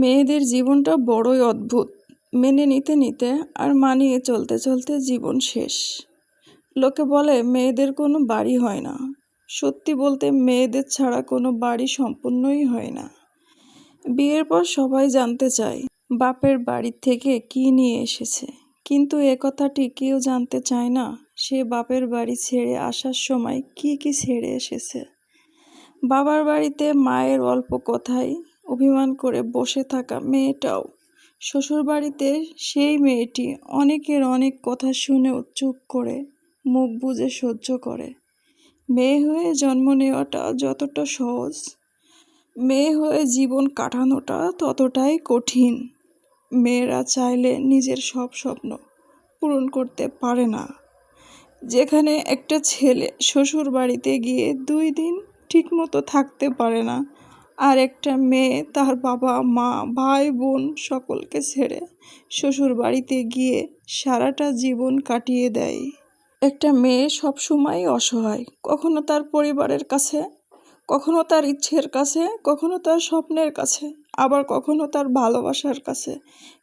মেয়েদের জীবনটা বড়ই অদ্ভুত। মেনে নিতে নিতে আর মানিয়ে চলতে চলতে জীবন শেষ। লোকে বলে মেয়েদের কোনো বাড়ি হয় না। সত্যি বলতে মেয়েদের ছাড়া কোনো বাড়ি সম্পূর্ণই হয় না। বিয়ের পর সবাই জানতে চায় বাপের বাড়ি থেকে কি নিয়ে এসেছে, কিন্তু এ কথাটি কেউ জানতে চায় না সে বাপের বাড়ি ছেড়ে আসার সময় কি কি ছেড়ে এসেছে। বাবার বাড়িতে মায়ের অল্প কথায় অভিমান করে বসে থাকা মেয়েটাও শ্বশুরবাড়িতে সেই মেয়েটি অনেকের অনেক কথা শুনেও চুপ করে মুখ বুজে সহ্য করে। মেয়ে হয়ে জন্ম নেওয়াটা যতটা সহজ, মেয়ে হয়ে জীবন কাটানোটা ততটাই কঠিন। মেয়েরা চাইলে নিজের সব স্বপ্ন পূরণ করতে পারে না। যেখানে একটা ছেলে শ্বশুর বাড়িতে গিয়ে 2 দিন ঠিকমতো থাকতে পারে না, আর একটা মেয়ে তার বাবা মা ভাই বোন সকলকে ছেড়ে শ্বশুর বাড়িতে গিয়ে সারাটা জীবন কাটিয়ে দেয়। একটা মেয়ে সবসময় অসহায়, কখনো তার পরিবারের কাছে, কখনো তার ইচ্ছের কাছে, কখনো তার স্বপ্নের কাছে, আবার কখনো তার ভালোবাসার কাছে।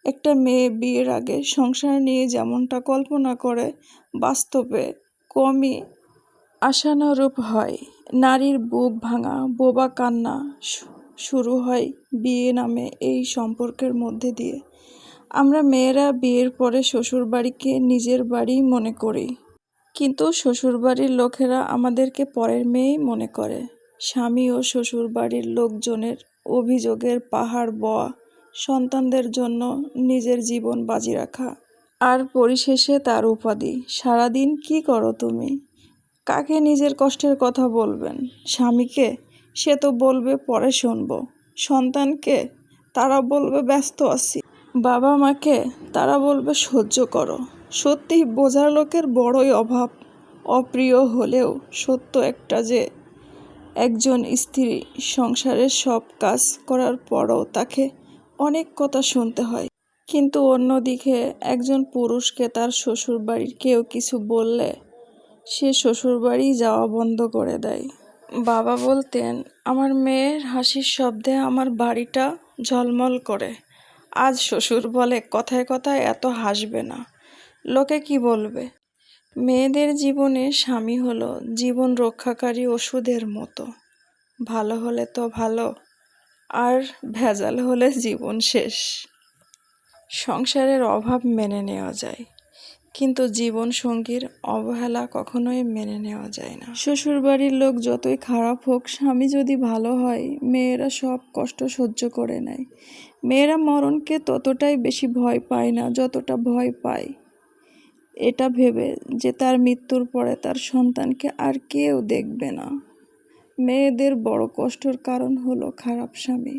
একটা মেয়ে বিয়ের আগে সংসার নিয়ে যেমনটা কল্পনা করে, বাস্তবে কমই আশানুরূপ হয়। নারীর বুক ভাঙা বোবা কান্না শুরু হয় বিয়ে নামে এই সম্পর্কের মধ্যে দিয়ে। আমরা মেয়েরা বিয়ের পরে শ্বশুরবাড়িকে নিজের বাড়ি মনে করি, কিন্তু শ্বশুরবাড়ির লোকেরা আমাদেরকে পরের মেয়েই মনে করে। স্বামী ও শ্বশুরবাড়ির লোকজনের অভিযোগের পাহাড় বওয়া, সন্তানদের জন্য নিজের জীবন বাজি রাখা, আর পরিশেষে তার উপাধি। সারাদিন কি করো তুমি? কাকে নিজের কষ্টের কথা বলবেন? স্বামীকে? সে তো বলবে পরে শুনবো। সন্তানকে? তারা বলবে ব্যস্ত আছি। বাবা মাকে? তারা বলবে সহ্য করো। সত্যি বোঝার লোকের বড়ই অভাব। অপ্রিয় হলেও সত্য একটা যে একজন স্ত্রী সংসারের সব কাজ করার পরও তাকে অনেক কথা শুনতে হয়। কিন্তু অন্যদিকে একজন পুরুষকে তার শ্বশুরবাড়ির কেউ কিছু বললে সে শ্বশুরবাড়ি যাওয়া বন্ধ করে দেয়। বাবা বলতেন, আমার মেয়ের হাসির শব্দে আমার বাড়িটা ঝলমল করে। আজ শ্বশুর বলে, কথায় কথায় এত হাসবে না, লোকে কি বলবে? মেয়েদের জীবনে স্বামী হলো জীবন রক্ষাকারী ওষুধের মতো। ভালো হলে তো ভালো, আর ভেজাল হলে জীবন শেষ। সংসারের অভাব মেনে নেওয়া যায়, কিন্তু জীবন সঙ্গীর অবহেলা কখনোই মেনে নেওয়া যায় না। শ্বশুরবাড়ির লোক যতই খারাপ হোক, স্বামী যদি ভালো হয় মেয়েরা সব কষ্ট সহ্য করে নেয়। মেয়েরা মরণকে ততটাই বেশি ভয় পায় না যতটা ভয় পায় এটা ভেবে যে তার মৃত্যুর পরে তার সন্তানকে আর কেউ দেখবে না। মেয়েদের বড় কষ্টের কারণ হলো খারাপ স্বামী।